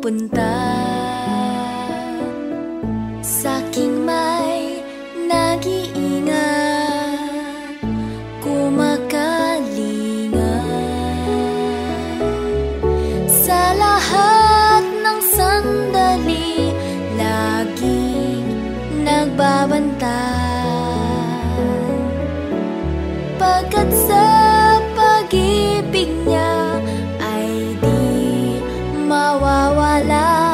pupunta. Sa'king may nag-iingat, kumakalinga. Sa lahat ng sandali, laging nagbabantay. Pagkat sa pag-ibig niya ay di mawawalay.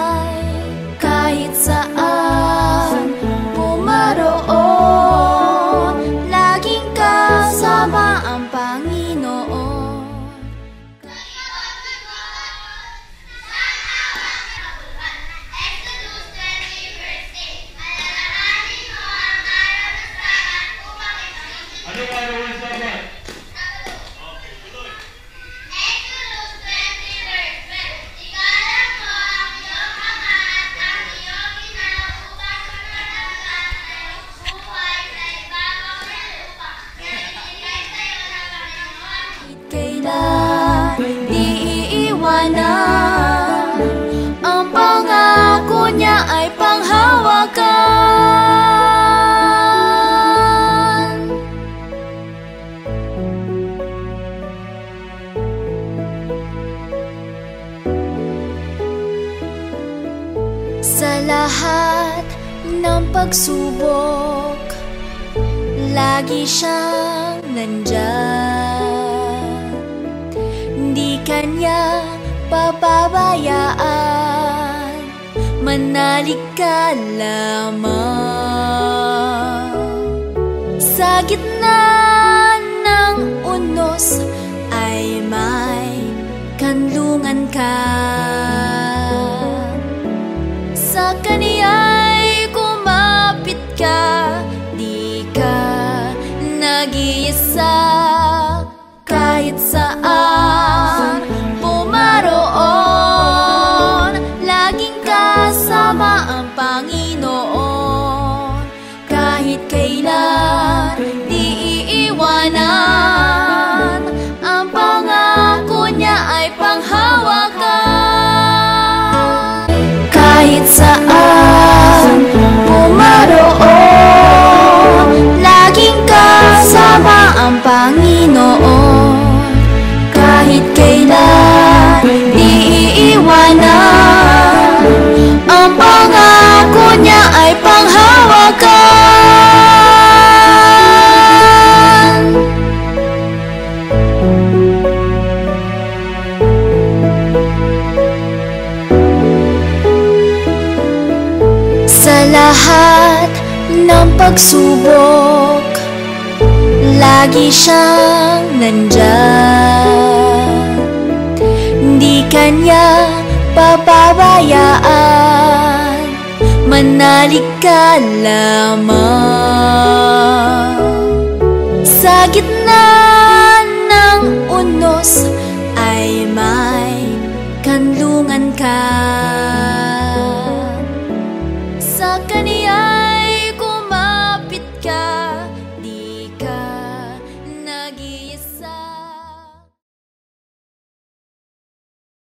Kahit saan pumaroon, laging kasama ang Panginoon. Anong araw ng Sabat? Kailan di iiwanan, ang pangako niya ay panghawakan. Sa lahat ng pagsubok, lagi siyang nandyan. Di kanya papabayaan, manalig ka lamang. Sa gitna ng unos ay may kanlungan ka. Sa kaniya'y kumapit ka, di ka nag-iisa. Kahit saan pumaroon, laging kasama ang Panginoon. Kahit kailan di iiwanan, ang pangako niya ay panghawakan. Kahit saan pumaroon, laging kasama ang Panginoon. Kahit kailan di iiwanan, ang pangako niya ay panghawakan. Sa lahat ng pagsubok, lagi siyang nandyan. Di kanya papabayaan, manalig ka lamang. Sa gitna ng unos ay may kanlungan ka.